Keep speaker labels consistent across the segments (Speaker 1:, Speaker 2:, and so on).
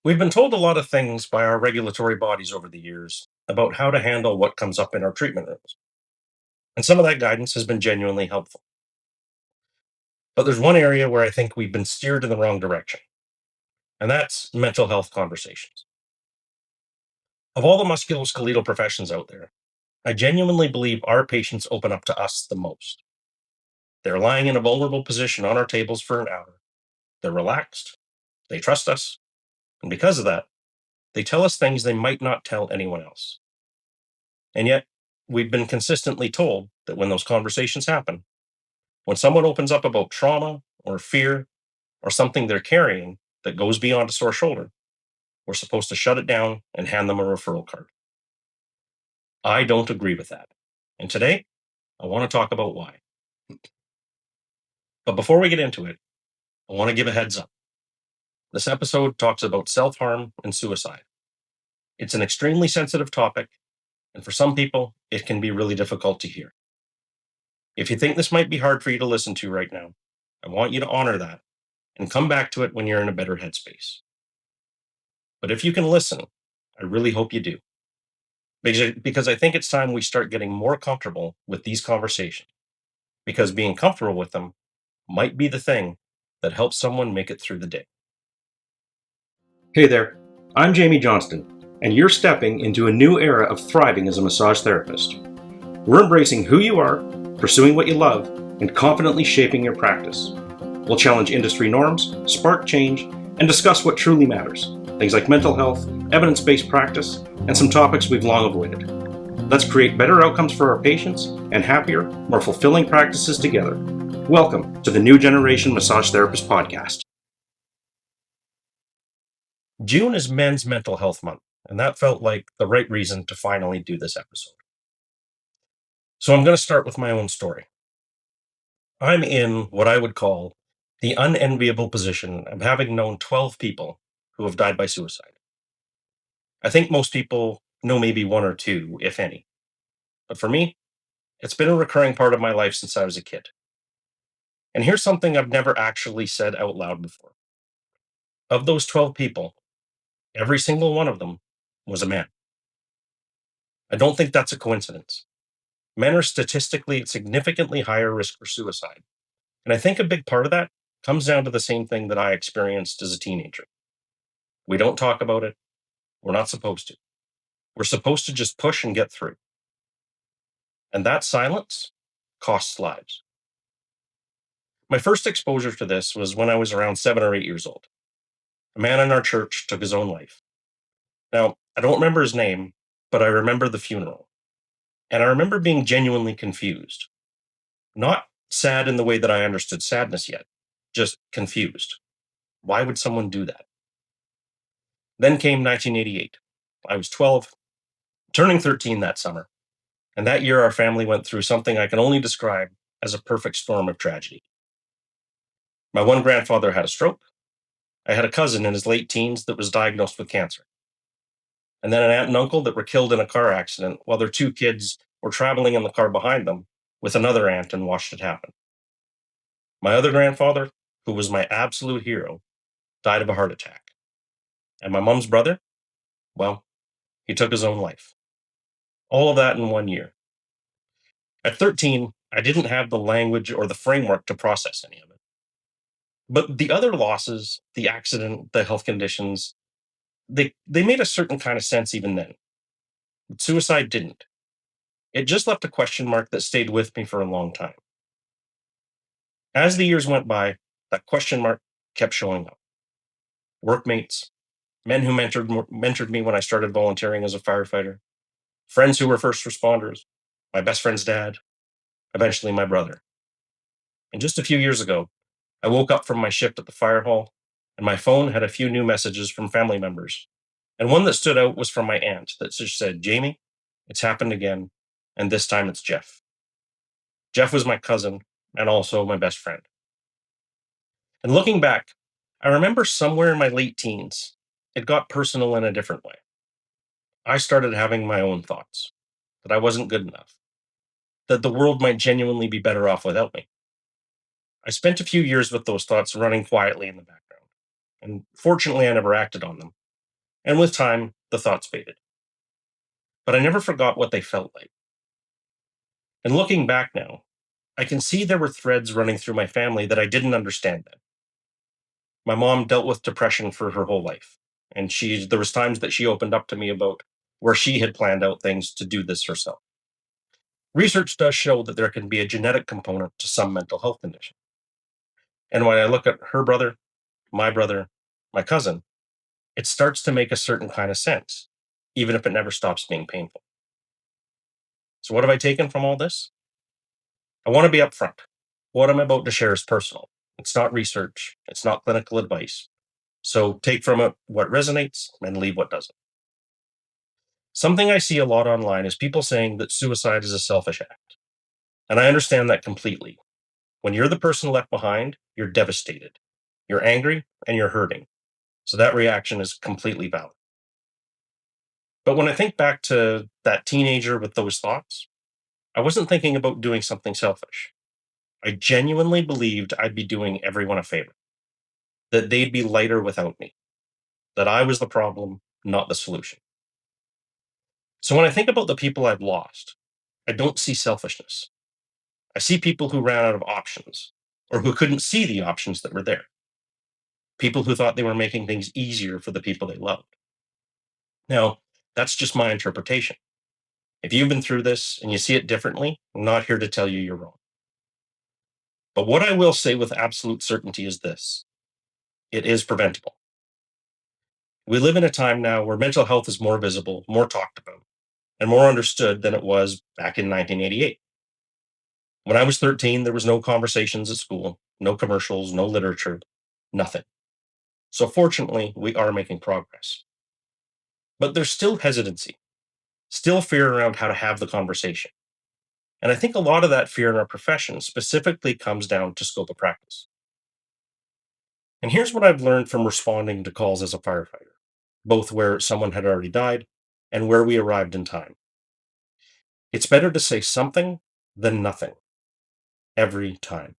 Speaker 1: We've been told a lot of things by our regulatory bodies over the years about how to handle what comes up in our treatment rooms. And some of that guidance has been genuinely helpful. But there's one area where I think we've been steered in the wrong direction, and that's mental health conversations. Of all the musculoskeletal professions out there, I genuinely believe our patients open up to us the most. They're lying in a vulnerable position on our tables for an hour. They're relaxed, they trust us, and because of that, they tell us things they might not tell anyone else. And yet, we've been consistently told that when those conversations happen, when someone opens up about trauma or fear or something they're carrying that goes beyond a sore shoulder, we're supposed to shut it down and hand them a referral card. I don't agree with that. And today, I want to talk about why. But before we get into it, I want to give a heads up. This episode talks about self harm and suicide. It's an extremely sensitive topic, and for some people, it can be really difficult to hear. If you think this might be hard for you to listen to right now, I want you to honor that and come back to it when you're in a better headspace. But if you can listen, I really hope you do. Because I think it's time we start getting more comfortable with these conversations. Because being comfortable with them might be the thing that helps someone make it through the day. Hey there, I'm Jamie Johnston, and you're stepping into a new era of thriving as a massage therapist. We're embracing who you are, pursuing what you love, and confidently shaping your practice. We'll challenge industry norms, spark change, and discuss what truly matters. Things like mental health, evidence-based practice, and some topics we've long avoided. Let's create better outcomes for our patients and happier, more fulfilling practices together. Welcome to the New Generation Massage Therapist Podcast. June is Men's Mental Health Month, and that felt like the right reason to finally do this episode. So I'm going to start with my own story. I'm in what I would call the unenviable position of having known 12 people who have died by suicide. I think most people know maybe one or two, if any. But for me, it's been a recurring part of my life since I was a kid. And here's something I've never actually said out loud before. Of those 12 people, every single one of them was a man. I don't think that's a coincidence. Men are statistically at significantly higher risk for suicide. And I think a big part of that comes down to the same thing that I experienced as a teenager. We don't talk about it. We're not supposed to. We're supposed to just push and get through. And that silence costs lives. My first exposure to this was when I was around 7 or 8 years old. A man in our church took his own life. Now, I don't remember his name, but I remember the funeral. And I remember being genuinely confused. Not sad in the way that I understood sadness yet, just confused. Why would someone do that? Then came 1988. I was 12, turning 13 that summer. And that year, our family went through something I can only describe as a perfect storm of tragedy. My one grandfather had a stroke. I had a cousin in his late teens that was diagnosed with cancer. And then an aunt and uncle that were killed in a car accident while their two kids were traveling in the car behind them with another aunt and watched it happen. My other grandfather, who was my absolute hero, died of a heart attack. And my mom's brother, well, he took his own life. All of that in 1 year. At 13, I didn't have the language or the framework to process any of it. But the other losses, the accident, the health conditions, they made a certain kind of sense even then. But suicide didn't. It just left a question mark that stayed with me for a long time. As the years went by, that question mark kept showing up. Workmates, men who mentored me when I started volunteering as a firefighter, friends who were first responders, my best friend's dad, eventually my brother. And just a few years ago, I woke up from my shift at the fire hall, and my phone had a few new messages from family members. And one that stood out was from my aunt that just said, "Jamie, it's happened again, and this time it's Jeff." Jeff was my cousin and also my best friend. And looking back, I remember somewhere in my late teens, it got personal in a different way. I started having my own thoughts that I wasn't good enough, that the world might genuinely be better off without me. I spent a few years with those thoughts running quietly in the background, and fortunately, I never acted on them. And with time, the thoughts faded. But I never forgot what they felt like. And looking back now, I can see there were threads running through my family that I didn't understand then. My mom dealt with depression for her whole life, and there was times that she opened up to me about where she had planned out things to do this herself. Research does show that there can be a genetic component to some mental health condition. And when I look at her brother, my cousin, it starts to make a certain kind of sense, even if it never stops being painful. So, what have I taken from all this? I want to be upfront. What I'm about to share is personal. It's not research, it's not clinical advice. So, take from it what resonates and leave what doesn't. Something I see a lot online is people saying that suicide is a selfish act. And I understand that completely. When you're the person left behind, you're devastated, you're angry, and you're hurting. So, that reaction is completely valid. But when I think back to that teenager with those thoughts, I wasn't thinking about doing something selfish. I genuinely believed I'd be doing everyone a favor, that they'd be lighter without me, that I was the problem, not the solution. So when I think about the people I've lost, I don't see selfishness. I see people who ran out of options or who couldn't see the options that were there. People who thought they were making things easier for the people they loved. Now, that's just my interpretation. If you've been through this and you see it differently, I'm not here to tell you you're wrong. But what I will say with absolute certainty is this: it is preventable. We live in a time now where mental health is more visible, more talked about, and more understood than it was back in 1988. When I was 13, there was no conversations at school, no commercials, no literature, nothing. So fortunately, we are making progress. But there's still hesitancy, still fear around how to have the conversation. And I think a lot of that fear in our profession specifically comes down to scope of practice. And here's what I've learned from responding to calls as a firefighter, both where someone had already died and where we arrived in time. It's better to say something than nothing every time.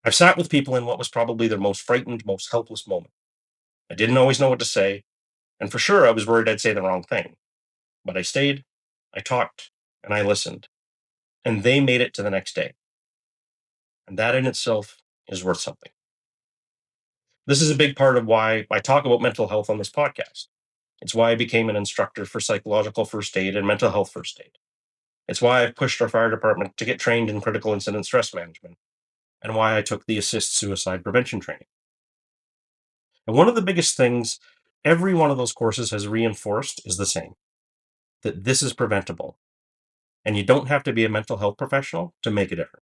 Speaker 1: I've sat with people in what was probably their most frightened, most helpless moment. I didn't always know what to say, and for sure I was worried I'd say the wrong thing. But I stayed, I talked, and I listened, and they made it to the next day. And that in itself is worth something. This is a big part of why I talk about mental health on this podcast. It's why I became an instructor for psychological first aid and mental health first aid. It's why I've pushed our fire department to get trained in critical incident stress management, and why I took the assist suicide prevention training. And one of the biggest things every one of those courses has reinforced is the same: that this is preventable. And you don't have to be a mental health professional to make a difference.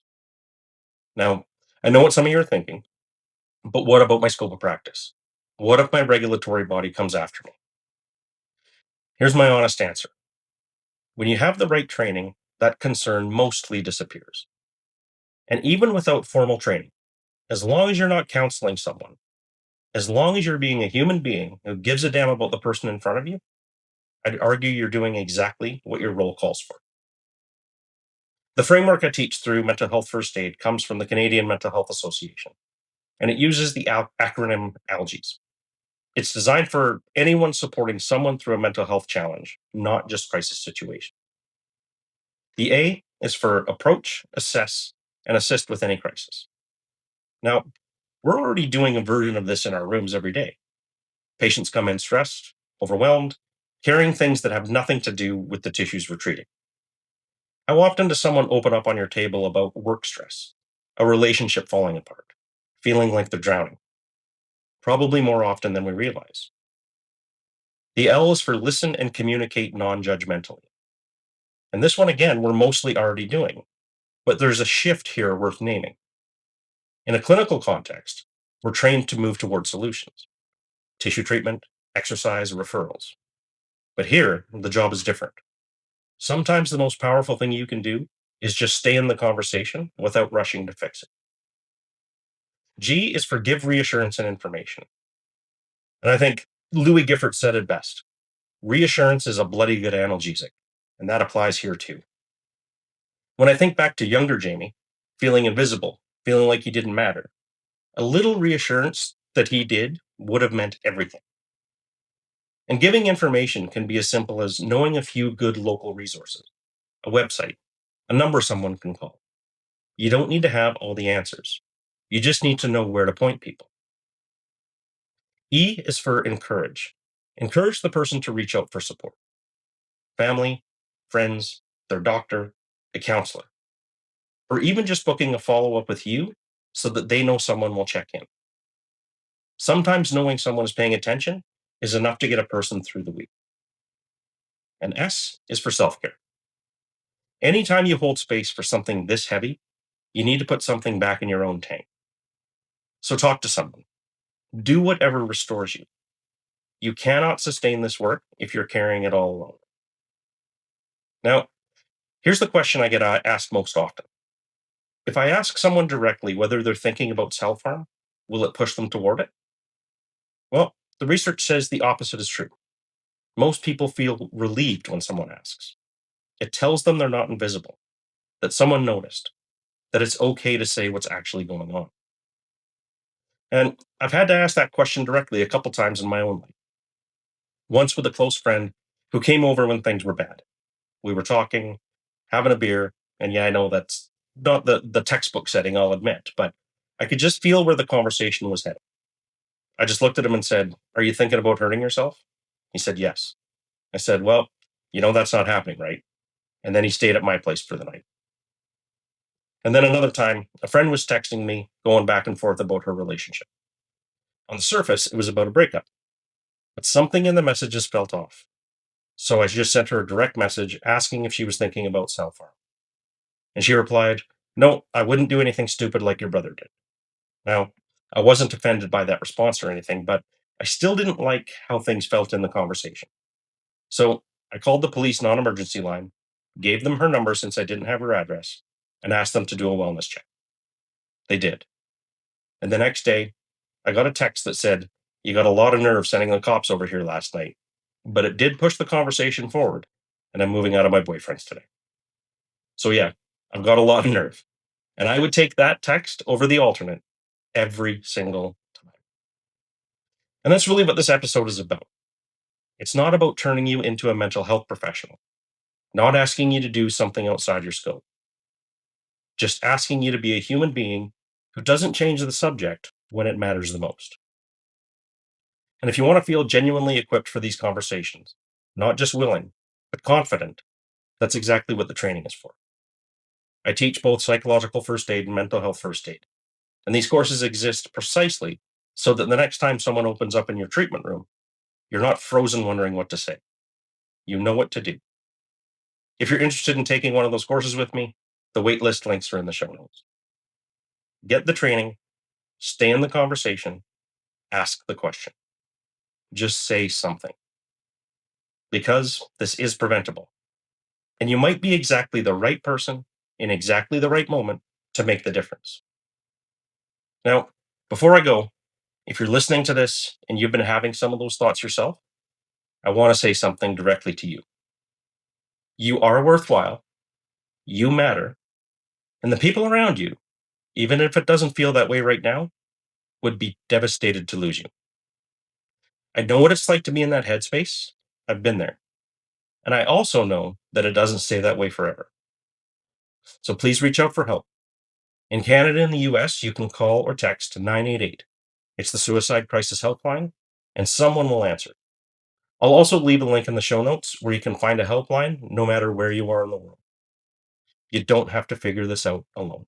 Speaker 1: Now, I know what some of you are thinking, but what about my scope of practice? What if my regulatory body comes after me? Here's my honest answer: when you have the right training, that concern mostly disappears. And even without formal training, as long as you're not counseling someone, as long as you're being a human being who gives a damn about the person in front of you, I'd argue you're doing exactly what your role calls for. The framework I teach through mental health first aid comes from the Canadian Mental Health Association, and it uses the acronym ALGEE. It's designed for anyone supporting someone through a mental health challenge, not just crisis situation. The A is for approach, assess, and assist with any crisis. Now, we're already doing a version of this in our rooms every day. Patients come in stressed, overwhelmed, carrying things that have nothing to do with the tissues we're treating. How often does someone open up on your table about work stress, a relationship falling apart, feeling like they're drowning? Probably more often than we realize. The L is for listen and communicate non judgmentally. And this one, again, we're mostly already doing, but there's a shift here worth naming. In a clinical context, we're trained to move toward solutions: tissue treatment, exercise, referrals. But here, the job is different. Sometimes the most powerful thing you can do is just stay in the conversation without rushing to fix it. G is for give reassurance and information. And I think Louis Gifford said it best: reassurance is a bloody good analgesic. And that applies here too. When I think back to younger Jamie, feeling invisible, feeling like he didn't matter, a little reassurance that he did would have meant everything. And giving information can be as simple as knowing a few good local resources, a website, a number someone can call. You don't need to have all the answers. You just need to know where to point people. E is for encourage. Encourage the person to reach out for support. Family, friends, their doctor, a counselor, or even just booking a follow up with you so that they know someone will check in. Sometimes knowing someone is paying attention is enough to get a person through the week. And S is for self care. Anytime you hold space for something this heavy, you need to put something back in your own tank. So talk to someone. Do whatever restores you. You cannot sustain this work if you're carrying it all alone. Now, here's the question I get asked most often. If I ask someone directly whether they're thinking about self harm, will it push them toward it? Well, the research says the opposite is true. Most people feel relieved when someone asks. It tells them they're not invisible, that someone noticed, that it's okay to say what's actually going on. And I've had to ask that question directly a couple times in my own life. Once with a close friend who came over when things were bad. We were talking, having a beer, and yeah, I know that's not the textbook setting, I'll admit, but I could just feel where the conversation was headed. I just looked at him and said, "Are you thinking about hurting yourself?" He said, "Yes." I said, "Well, that's not happening, right?" And then he stayed at my place for the night. And then another time, a friend was texting me, going back and forth about her relationship. On the surface, it was about a breakup, but something in the messages felt off. So I just sent her a direct message asking if she was thinking about self harm. And she replied, "No, I wouldn't do anything stupid like your brother did." Now, I wasn't offended by that response or anything, but I still didn't like how things felt in the conversation. So I called the police non emergency line, gave them her number since I didn't have her address, and asked them to do a wellness check. They did. And the next day, I got a text that said, "You got a lot of nerve sending the cops over here last night." But it did push the conversation forward, and I'm moving out of my boyfriend's today. So yeah, I've got a lot of nerve. And I would take that text over the alternate every single time. And that's really what this episode is about. It's not about turning you into a mental health professional, not asking you to do something outside your scope, just asking you to be a human being who doesn't change the subject when it matters the most. And if you want to feel genuinely equipped for these conversations, not just willing, but confident, that's exactly what the training is for. I teach both psychological first aid and mental health first aid. And these courses exist precisely so that the next time someone opens up in your treatment room, you're not frozen wondering what to say. You know what to do. If you're interested in taking one of those courses with me, the waitlist links are in the show notes. Get the training, stay in the conversation, ask the question. Just say something. Because this is preventable. And you might be exactly the right person in exactly the right moment to make the difference. Now, before I go, if you're listening to this and you've been having some of those thoughts yourself, I want to say something directly to you. You are worthwhile, you matter, and the people around you, even if it doesn't feel that way right now, would be devastated to lose you. I know what it's like to be in that headspace. I've been there. And I also know that it doesn't stay that way forever. So please reach out for help. In Canada and the US, you can call or text 988. It's the suicide crisis helpline, and someone will answer. I'll also leave a link in the show notes where you can find a helpline no matter where you are in the world. You don't have to figure this out alone.